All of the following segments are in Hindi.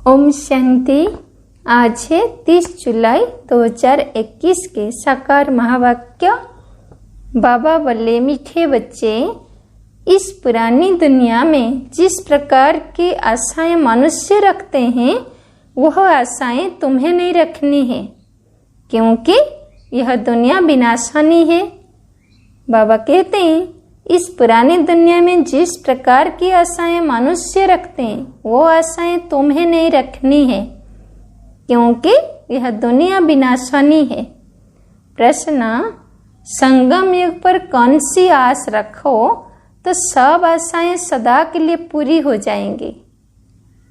ओम शांति। आज है 30 जुलाई 2021 के साकार महावाक्य। बाबा बोले, मीठे बच्चे, इस पुरानी दुनिया में जिस प्रकार की आशाएं मनुष्य रखते हैं वह आशाएं तुम्हें नहीं रखनी है, क्योंकि यह दुनिया विनाशनी है। बाबा कहते हैं, इस पुरानी दुनिया में जिस प्रकार की आशाएं मनुष्य रखते हैं वो आशाएं तुम्हें नहीं रखनी है, क्योंकि यह दुनिया विनाशनी है। प्रश्न, संगम युग पर कौन सी आस रखो तो सब आशाएं सदा के लिए पूरी हो जाएंगी?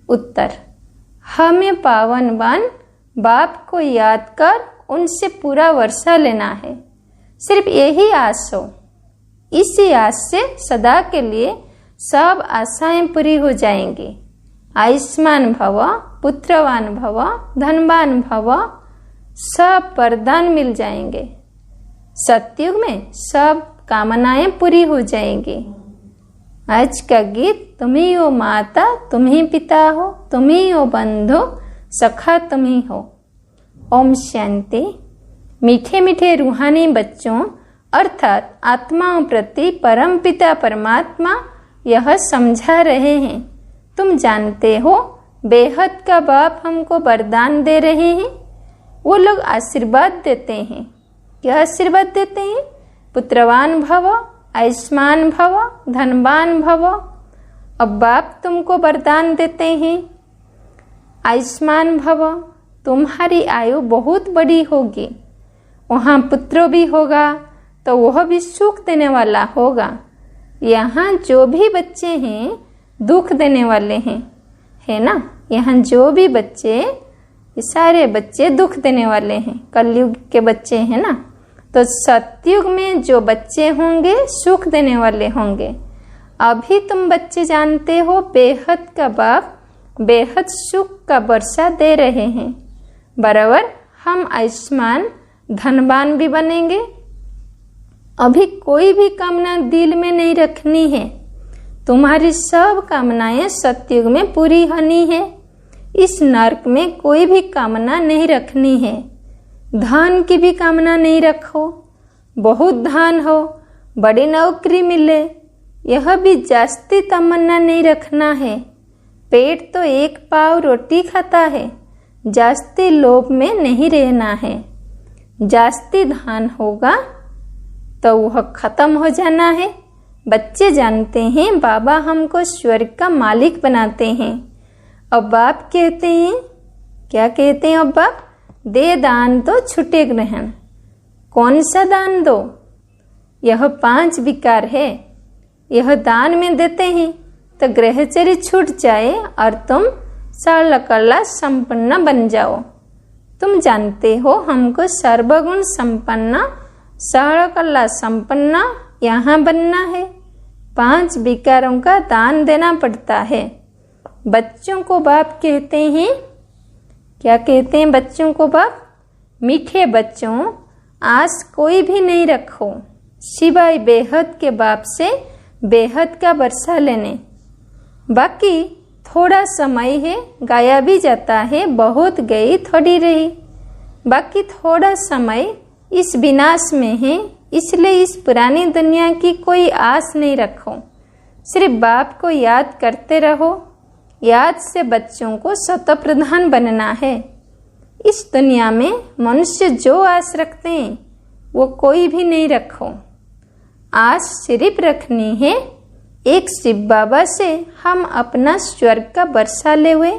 उत्तर, हमें पावनवान बाप को याद कर उनसे पूरा वर्षा लेना है। सिर्फ यही आस हो, इसी आस से सदा के लिए सब आशाएं पूरी हो जाएंगी। आयुष्मान भव, पुत्रवान भव, धनवान भव, सब वरदान मिल जाएंगे। सतयुग में सब कामनाएं पूरी हो जाएंगी। आज का गीत, तुम ही हो माता, तुम ही पिता हो, तुम ही हो बंधु, सखा तुम ही हो। ओम शांति। मीठे मीठे रूहानी बच्चों अर्थात आत्माओं प्रति परम पिता परमात्मा यह समझा रहे हैं, तुम जानते हो बेहद का बाप हमको वरदान दे रहे हैं। वो लोग आशीर्वाद देते हैं। क्या आशीर्वाद देते हैं? पुत्रवान भव, आयुष्मान भव, धनवान भव। अब बाप तुमको वरदान देते हैं, आयुष्मान भव, तुम्हारी आयु बहुत बड़ी होगी, वहाँ पुत्र भी होगा तो वह भी सुख देने वाला होगा। यहाँ जो भी बच्चे हैं दुख देने वाले हैं, है ना? यहाँ जो भी बच्चे, ये सारे बच्चे दुख देने वाले हैं, कलयुग के बच्चे हैं ना। तो सतयुग में जो बच्चे होंगे सुख देने वाले होंगे। अभी तुम बच्चे जानते हो बेहद का बाप बेहद सुख का वर्षा दे रहे हैं। बराबर हम आयुष्मान धनवान भी बनेंगे। अभी कोई भी कामना दिल में नहीं रखनी है, तुम्हारी सब कामनाएं सतयुग में पूरी होनी है। इस नरक में कोई भी कामना नहीं रखनी है। धन की भी कामना नहीं रखो, बहुत धन हो, बड़ी नौकरी मिले, यह भी जास्ती तमन्ना नहीं रखना है। पेट तो एक पाव रोटी खाता है, जास्ती लोभ में नहीं रहना है। जास्ती धन होगा तो वह खत्म हो जाना है। बच्चे जानते हैं बाबा हमको स्वर्ग का मालिक बनाते हैं। अब बाप कहते हैं, क्या कहते हैं? अब बाप, दे दान तो छुटे ग्रहण। कौन सा दान दो? यह 5 विकार है, यह दान में देते हैं तो ग्रहचर्य छूट जाए और तुम सर्वकला संपन्न बन जाओ। तुम जानते हो हमको सर्वगुण संपन्न सर्वकला संपन्न यहाँ बनना है। 5 विकारों का दान देना पड़ता है। बच्चों को बाप कहते हैं, क्या कहते हैं बच्चों को बाप? मीठे बच्चों, आस कोई भी नहीं रखो सिवाय बेहद के बाप से बेहद का वर्षा लेने। बाकी थोड़ा समय है, गाया भी जाता है, बहुत गई थोड़ी रही। बाकी थोड़ा समय इस विनाश में है, इसलिए इस पुरानी दुनिया की कोई आस नहीं रखो। सिर्फ बाप को याद करते रहो। याद से बच्चों को शतप्रधान बनना है। इस दुनिया में मनुष्य जो आस रखते हैं वो कोई भी नहीं रखो। आस सिर्फ रखनी है एक शिव बाबा से हम अपना स्वर्ग का वर्षा ले हुए।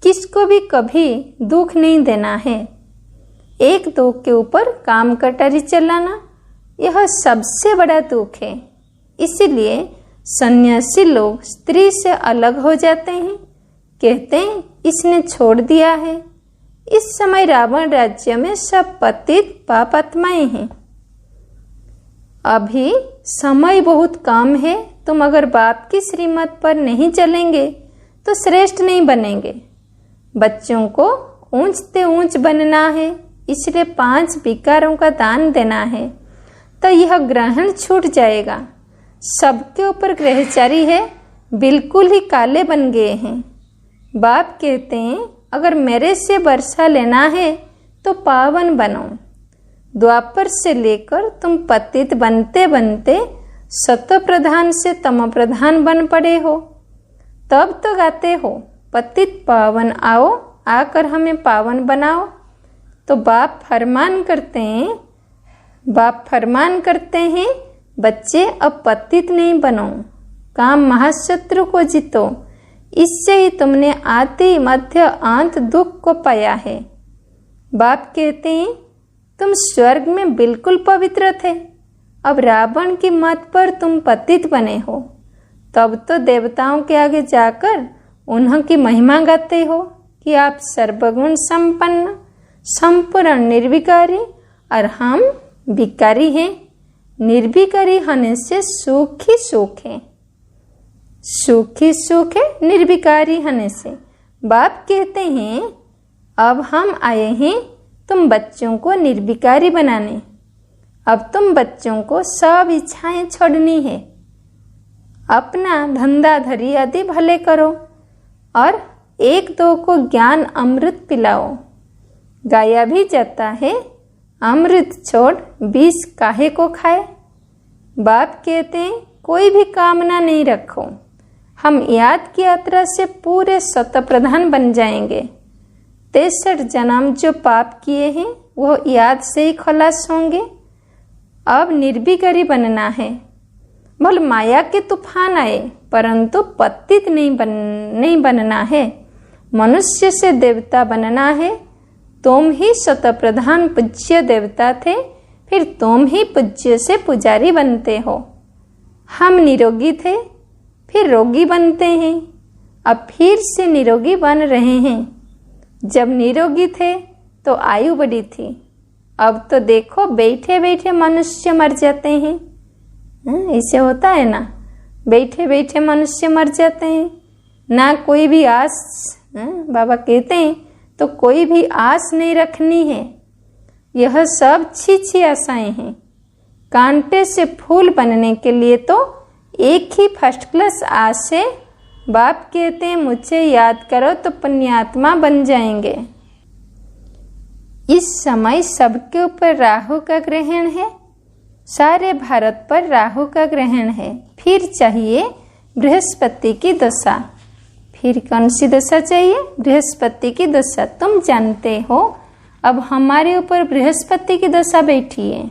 किसको भी कभी दुख नहीं देना है। एक दुख के ऊपर काम कटारी चलाना, यह सबसे बड़ा दुख है। इसीलिए सन्यासी लोग स्त्री से अलग हो जाते हैं, कहते हैं इसने छोड़ दिया है। इस समय रावण राज्य में सब पतित पापात्माएं हैं। अभी समय बहुत कम है। तुम अगर बाप की श्रीमत पर नहीं चलेंगे तो श्रेष्ठ नहीं बनेंगे। बच्चों को ऊंच से ऊंच बनना है, इसलिए 5 विकारों का दान देना है, तो यह ग्रहण छूट जाएगा। सबके ऊपर ग्रहचारी है, बिल्कुल ही काले बन गए हैं। बाप कहते हैं अगर मेरे से वर्षा लेना है तो पावन बनो। द्वापर से लेकर तुम पतित बनते बनते सत्व प्रधान से तम प्रधान बन पड़े हो। तब तो गाते हो पतित पावन आओ, आकर हमें पावन बनाओ। तो बाप फरमान करते हैं बच्चे अब पतित नहीं बनो, काम महाशत्रु को जीतो। इससे ही तुमने आदि मध्य अंत दुख को पाया है। बाप कहते हैं तुम स्वर्ग में बिल्कुल पवित्र थे, अब रावण की मत पर तुम पतित बने हो। तब तो देवताओं के आगे जाकर उन्हीं की महिमा गाते हो कि आप सर्वगुण संपन्न संपूर्ण निर्विकारी और हम विकारी हैं। निर्विकारी होने से सुख ही सुख है, सुख ही सुख है निर्विकारी होने से। बाप कहते हैं अब हम आए हैं तुम बच्चों को निर्विकारी बनाने। अब तुम बच्चों को सब इच्छाएं छोड़नी है, अपना धंधा धरी आदि भले करो और एक दो को ज्ञान अमृत पिलाओ। गाया भी जाता है अमृत छोड़ विष काहे को खाए। बाप कहते हैं कोई भी कामना नहीं रखो, हम याद की यात्रा से पूरे सत्व प्रधान बन जाएंगे। 63 जन्म जो पाप किए हैं वो याद से ही खलास होंगे। अब निर्विकारी बनना है। भले माया के तूफान आए परंतु पतित नहीं बनना है। मनुष्य से देवता बनना है। तुम ही सत्व प्रधान पूज्य देवता थे, फिर तुम ही पूज्य से पुजारी बनते हो। हम निरोगी थे, फिर रोगी बनते हैं, अब फिर से निरोगी बन रहे हैं। जब निरोगी थे तो आयु बढ़ी थी, अब तो देखो बैठे बैठे मनुष्य मर जाते हैं। ऐसे होता है ना, बैठे बैठे मनुष्य मर जाते हैं, ना कोई भी आस। बाबा कहते हैं तो कोई भी आस नहीं रखनी है। यह सब छी आशाएं हैं। कांटे से फूल बनने के लिए तो एक ही फर्स्ट क्लास आस है। बाप कहते हैं मुझे याद करो तो पुण्यात्मा बन जाएंगे। इस समय सबके ऊपर राहु का ग्रहण है, सारे भारत पर राहु का ग्रहण है। फिर चाहिए बृहस्पति की दशा। फिर कौन सी दशा चाहिए? बृहस्पति की दशा। तुम जानते हो अब हमारे ऊपर बृहस्पति की दशा बैठी है।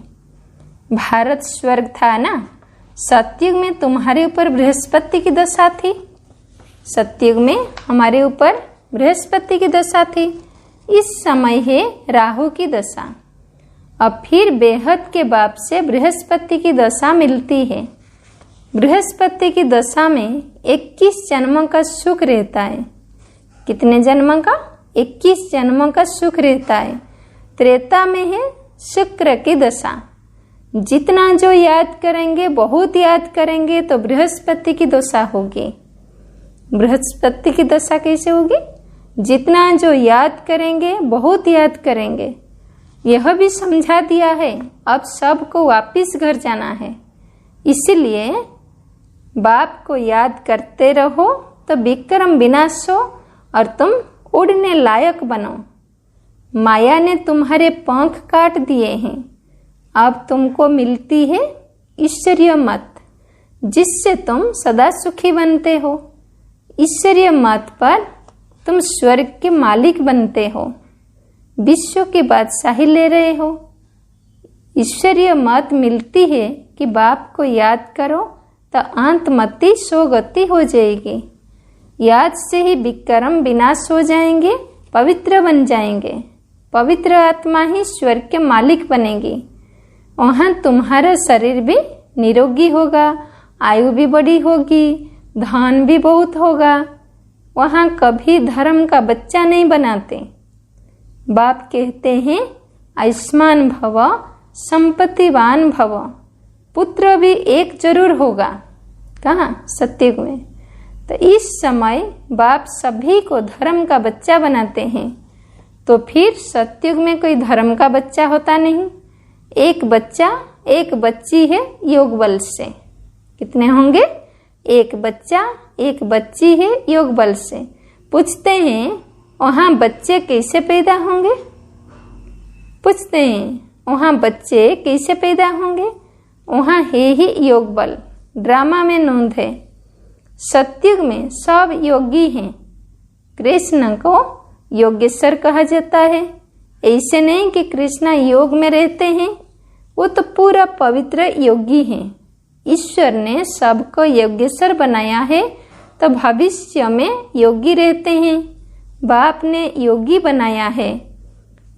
भारत स्वर्ग था ना, सतयुग में तुम्हारे ऊपर बृहस्पति की दशा थी। सतयुग में हमारे ऊपर बृहस्पति की दशा थी। इस समय है राहु की दशा। अब फिर बेहद के बाप से बृहस्पति की दशा मिलती है। बृहस्पति की दशा में 21 जन्मों का सुख रहता है। कितने जन्मों का? 21 जन्मों का सुख रहता है। त्रेता में है शुक्र की दशा। जितना जो याद करेंगे, बहुत याद करेंगे तो बृहस्पति की दशा होगी। बृहस्पति की दशा कैसे होगी? जितना जो याद करेंगे, बहुत याद करेंगे। यह भी समझा दिया है अब सबको वापिस घर जाना है। इसलिए बाप को याद करते रहो तो विक्रम विनाश हो और तुम उड़ने लायक बनो। माया ने तुम्हारे पंख काट दिए हैं, अब तुमको मिलती है ईश्वरीय मत, जिससे तुम सदा सुखी बनते हो। ईश्वरीय मत पर तुम स्वर्ग के मालिक बनते हो, विश्व की बादशाही ले रहे हो। ईश्वरीय मत मिलती है कि बाप को याद करो तो अंतमति सोगति हो जाएगी। याद से ही विक्रम विनाश हो जाएंगे, पवित्र बन जाएंगे। पवित्र आत्मा ही स्वर्ग के मालिक बनेगी। वहाँ तुम्हारा शरीर भी निरोगी होगा, आयु भी बड़ी होगी, धन भी बहुत होगा। वहाँ कभी धर्म का बच्चा नहीं बनाते। बाप कहते हैं आयुष्मान भव, संपत्तिवान भव। पुत्र भी एक जरूर होगा। कहाँ? सतयुग में। तो इस समय बाप सभी को धर्म का बच्चा बनाते हैं। तो फिर सतयुग में कोई धर्म का बच्चा होता नहीं। एक बच्चा, एक बच्ची है योग बल से। कितने होंगे? एक बच्चा, एक बच्ची है योग बल से। पूछते हैं वहाँ बच्चे कैसे पैदा होंगे? पूछते हैं वहाँ बच्चे कैसे पैदा होंगे? वहाँ है ही योग बल। ड्रामा में नोंद है, सतयुग में सब योगी हैं। कृष्ण को योगेश्वर कहा जाता है। ऐसे नहीं कि कृष्ण योग में रहते हैं, वो तो पूरा पवित्र योगी हैं। ईश्वर ने सबको योगेश्वर बनाया है तो भविष्य में योगी रहते हैं। बाप ने योगी बनाया है।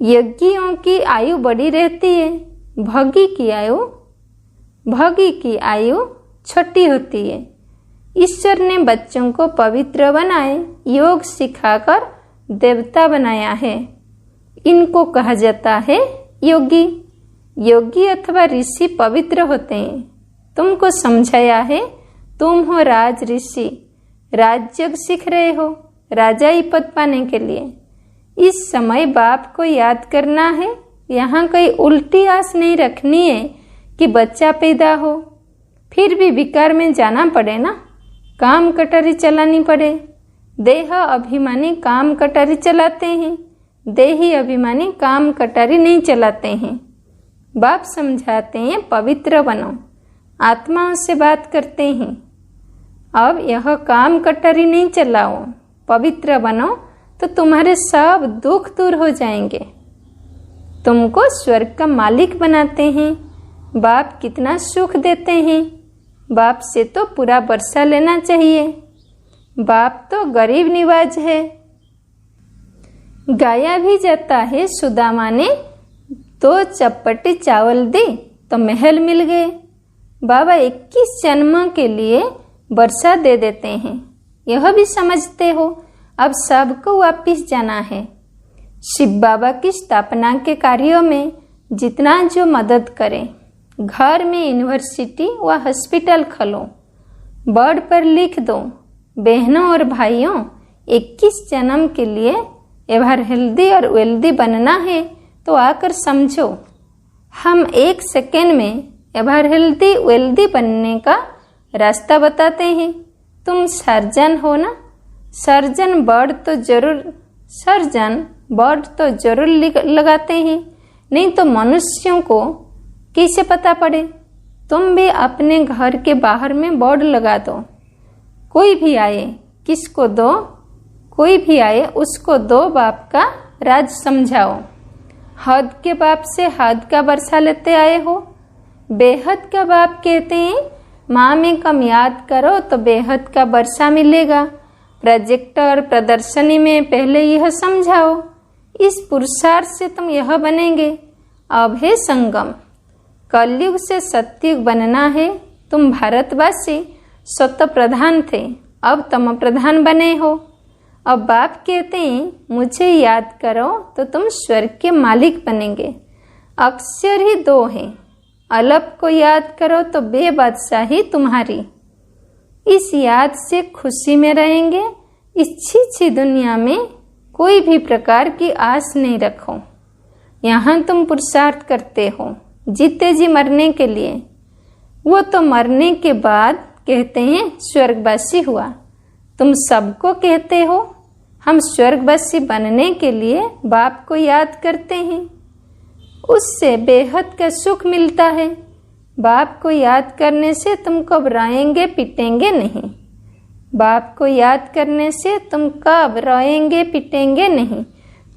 यज्ञियों की आयु बड़ी रहती है, भोगी की आयु छोटी होती है। ईश्वर ने बच्चों को पवित्र बनाए, योग सिखाकर देवता बनाया है। इनको कहा जाता है योगी। योगी अथवा ऋषि पवित्र होते हैं। तुमको समझाया है, तुम हो राज ऋषि, राजयोग सीख रहे हो राजाई पद पाने के लिए। इस समय बाप को याद करना है। यहाँ कोई उल्टी आस नहीं रखनी है कि बच्चा पैदा हो फिर भी विकार में जाना पड़े ना, काम कटारी चलानी पड़े। देह अभिमानी काम कटारी चलाते हैं, देही अभिमानी काम कटारी नहीं चलाते हैं। बाप समझाते हैं पवित्र बनो, आत्माओं से बात करते हैं। अब यह काम कटारी नहीं चलाओ, पवित्र बनो तो तुम्हारे सब दुख दूर हो जाएंगे। तुमको स्वर्ग का मालिक बनाते हैं। बाप कितना सुख देते हैं। बाप से तो पूरा बरसा लेना चाहिए। बाप तो गरीब निवाज है। गाया भी जाता है, सुदामा ने 2 चपटी चावल दी तो महल मिल गए। बाबा 21 जन्मों के लिए वर्षा दे देते हैं। यह भी समझते हो अब सबको वापिस जाना है। शिव बाबा की स्थापना के कार्यों में जितना जो मदद करें, घर में यूनिवर्सिटी व हॉस्पिटल खोलो, बोर्ड पर लिख दो, बहनों और भाइयों 21 जन्म के लिए एवर हेल्दी और वेल्दी बनना है तो आकर समझो। हम 1 सेकेंड में एवर हेल्दी वेल्दी बनने का रास्ता बताते हैं। तुम सर्जन हो ना, सर्जन बोर्ड तो जरूर लगाते हैं, नहीं तो मनुष्यों को कैसे पता पड़े। तुम भी अपने घर के बाहर में बोर्ड लगा दो। कोई भी आए, किसको दो, कोई भी आए उसको दो बाप का राज समझाओ। हद के बाप से हद का बरसा लेते आए हो। बेहद का बाप कहते हैं माँ में कम याद करो तो बेहद का बरसा मिलेगा। प्रोजेक्टर प्रदर्शनी में पहले यह समझाओ, इस पुरुषार्थ से तुम यह बनेंगे। अब है संगम, कलयुग से सतयुग बनना है। तुम भारतवासी सत्य प्रधान थे, अब तम प्रधान बने हो। अब बाप कहते हैं मुझे याद करो तो तुम स्वर्ग के मालिक बनेंगे। अक्षर ही 2 हैं, अलग को याद करो तो बेबादशाही तुम्हारी। इस याद से खुशी में रहेंगे। इस छी दुनिया में कोई भी प्रकार की आस नहीं रखो। यहाँ तुम पुरुषार्थ करते हो जीते जी मरने के लिए। वो तो मरने के बाद कहते हैं स्वर्गवासी हुआ। तुम सबको कहते हो हम स्वर्गवासी बनने के लिए बाप को याद करते हैं। उससे बेहद का सुख मिलता है। बाप को याद करने से तुम कब रोएंगे पिटेंगे नहीं। बाप को याद करने से तुम कब रोएंगे पिटेंगे नहीं।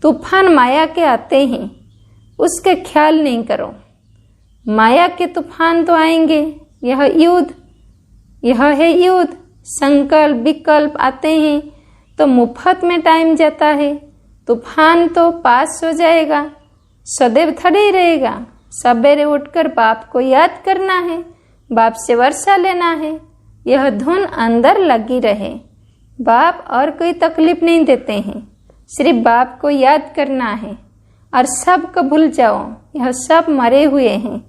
तूफान माया के आते हैं, उसके ख्याल नहीं करो। माया के तूफान तो आएंगे। यह है युद्ध। संकल्प विकल्प आते हैं तो मुफ्त में टाइम जाता है। तूफान तो पास हो जाएगा, सदैव खड़े ही रहेगा। सवेरे उठकर बाप को याद करना है, बाप से वर्षा लेना है। यह धुन अंदर लगी रहे। बाप और कोई तकलीफ नहीं देते हैं, सिर्फ बाप को याद करना है। और सब को भूल जाओ, यह सब मरे हुए हैं।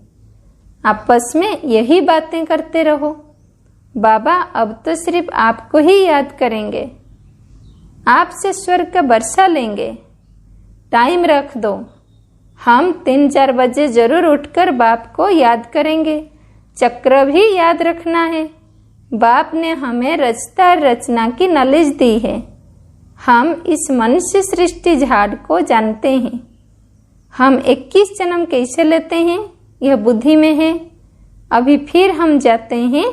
आपस में यही बातें करते रहो। बाबा अब तो सिर्फ आपको ही याद करेंगे, आपसे स्वर्ग का वर्षा लेंगे। टाइम रख दो। हम 3-4 बजे जरूर उठकर बाप को याद करेंगे। चक्र भी याद रखना है। बाप ने हमें रचना की नॉलेज दी है। हम इस मनुष्य सृष्टि झाड़ को जानते हैं। हम 21 जन्म कैसे लेते हैं यह बुद्धि में है। अभी फिर हम जाते हैं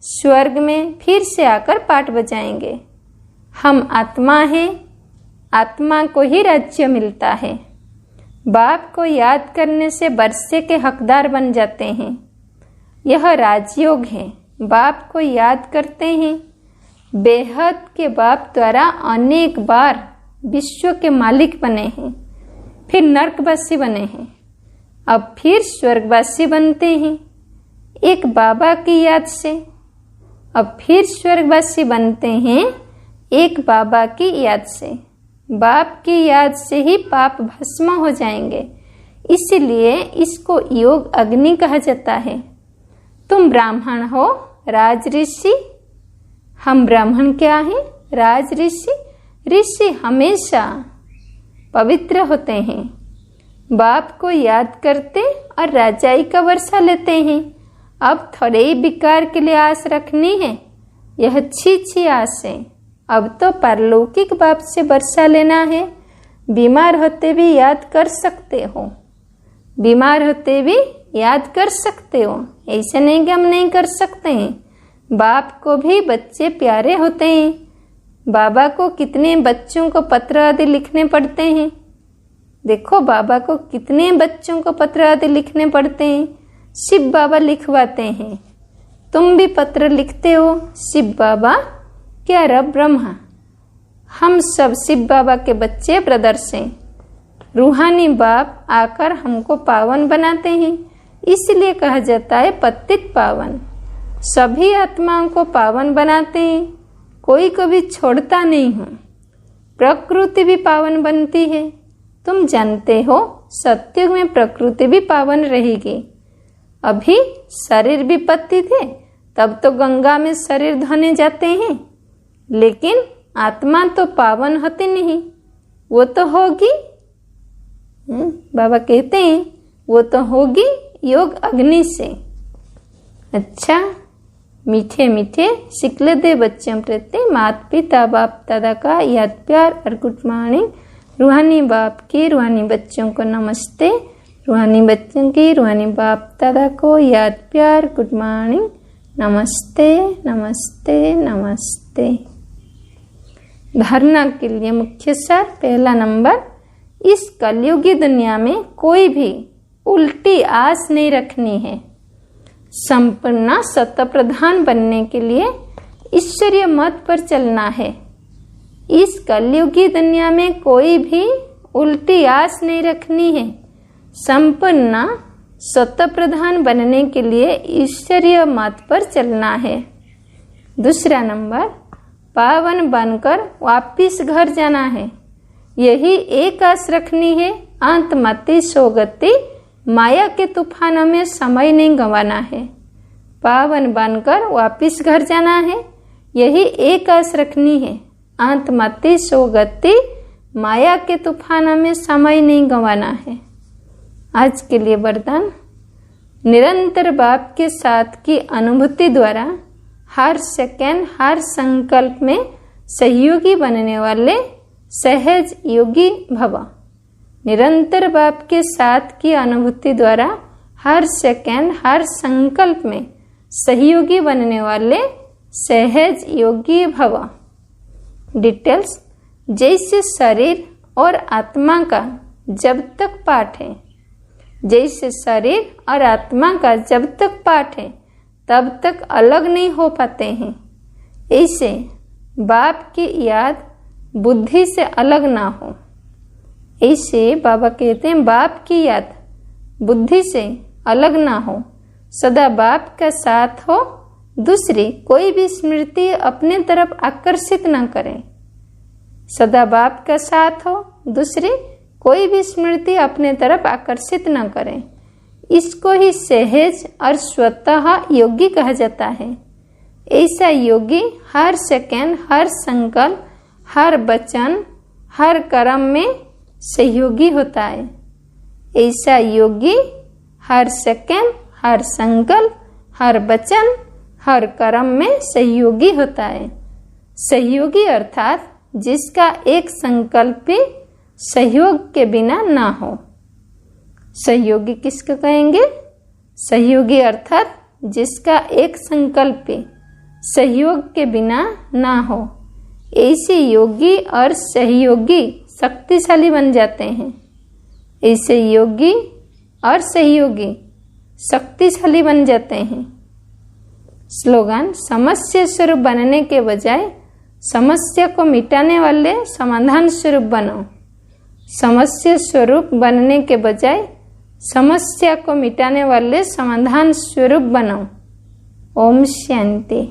स्वर्ग में, फिर से आकर पाठ बजाएंगे। हम आत्मा हैं, आत्मा को ही राज्य मिलता है। बाप को याद करने से वर्षे के हकदार बन जाते हैं। यह राजयोग है। बाप को याद करते हैं। बेहद के बाप द्वारा अनेक बार विश्व के मालिक बने हैं, फिर नरकवासी बने हैं, अब फिर स्वर्गवासी बनते हैं एक बाबा की याद से। अब फिर स्वर्गवासी बनते हैं एक बाबा की याद से। बाप की याद से ही पाप भस्म हो जाएंगे। इसलिए इसको योग अग्नि कहा जाता है। तुम ब्राह्मण हो, राज ऋषि। हम ब्राह्मण क्या हैं? राज ऋषि। ऋषि हमेशा पवित्र होते हैं। बाप को याद करते और राजाई का वर्षा लेते हैं। अब थोड़े ही विकार के लिए आस रखनी है, यह अच्छी आस है। अब तो पारलौकिक बाप से वर्षा लेना है। बीमार होते भी याद कर सकते हो, बीमार होते भी याद कर सकते हो। ऐसे नहीं कि हम नहीं कर सकते हैं। बाप को भी बच्चे प्यारे होते हैं। बाबा को कितने बच्चों को पत्र आदि लिखने पड़ते हैं। देखो बाबा को कितने बच्चों को पत्र आदि लिखने पड़ते हैं। शिव बाबा लिखवाते हैं। तुम भी पत्र लिखते हो। शिव बाबा क्या रब ब्रह्मा, हम सब शिव बाबा के बच्चे ब्रदर्स हैं। रूहानी बाप आकर हमको पावन बनाते हैं। इसलिए कहा जाता है पतित पावन। सभी आत्माओं को पावन बनाते हैं, कोई को भी छोड़ता नहीं हूँ। प्रकृति भी पावन बनती है। तुम जानते हो सत्युग में प्रकृति भी पावन रहेगी। अभी शरीर भी पतित है, तब तो गंगा में शरीर धोने जाते हैं, लेकिन आत्मा तो पावन होती नहीं, वो तो होगी। बाबा कहते हैं वो तो होगी योग अग्नि से। अच्छा, मीठे मीठे शिकले दे बच्चों प्रति माता पिता बाप दादा का याद प्यार और गुड मॉर्निंग। रूहानी बाप की रूहानी बच्चों को नमस्ते। रूहानी बच्चों की रूहानी बाप दादा को याद प्यार गुड मॉर्निंग। नमस्ते नमस्ते नमस्ते। धारणा के लिए मुख्य सार। पहला नंबर, इस कलयुगी दुनिया में कोई भी उल्टी आस नहीं रखनी है। संपूर्ण सत्य प्रधान बनने के लिए ईश्वरीय मत पर चलना है। इस कलयुगी दुनिया में कोई भी उल्टी आस नहीं रखनी है। संपूर्ण सत्य प्रधान बनने के लिए ईश्वरीय मत पर चलना है। दूसरा नंबर, पावन बनकर वापिस घर जाना है। यही एक आस रखनी है। अंत मति सोगति माया के तूफानों में समय नहीं गंवाना है। पावन बनकर वापिस घर जाना है, यही एक आस रखनी है। अंत मति सोगति माया के तूफानों में समय नहीं गंवाना है। आज के लिए वरदान, निरंतर बाप के साथ की अनुभूति द्वारा हर सेकंड हर संकल्प में सहयोगी बनने वाले सहज योगी भव। निरंतर बाप के साथ की अनुभूति द्वारा हर सेकंड हर संकल्प में सहयोगी बनने वाले सहज योगी भव। डिटेल्स, जैसे शरीर और आत्मा का जब तक पाठ है, जैसे शरीर और आत्मा का जब तक पाठ है तब तक अलग नहीं हो पाते हैं, ऐसे बाप की याद बुद्धि से अलग ना हो। ऐसे बाबा कहते हैं बाप की याद बुद्धि से अलग ना हो, सदा बाप का साथ हो। दूसरी कोई भी स्मृति अपने तरफ आकर्षित ना करें। सदा बाप का साथ हो, दूसरी कोई भी स्मृति अपने तरफ आकर्षित ना करें। इसको ही सहज और स्वतः योगी कहा जाता है। ऐसा योगी हर सेकंड हर संकल्प हर वचन हर कर्म में सहयोगी होता है। ऐसा योगी हर सेकंड हर संकल्प हर वचन हर कर्म में सहयोगी होता है। सहयोगी अर्थात जिसका एक संकल्पी सहयोग के बिना ना हो। सहयोगी किसको कहेंगे? सहयोगी अर्थात जिसका एक संकल्पी सहयोग के बिना ना हो। ऐसे योगी और सहयोगी शक्तिशाली बन जाते हैं। ऐसे योगी और सहयोगी शक्तिशाली बन जाते हैं। स्लोगन: समस्या स्वरूप बनने के बजाय समस्या को मिटाने वाले समाधान स्वरूप बनो। समस्या स्वरूप बनने के बजाय समस्या को मिटाने वाले समाधान स्वरूप बनो। ओम शांति।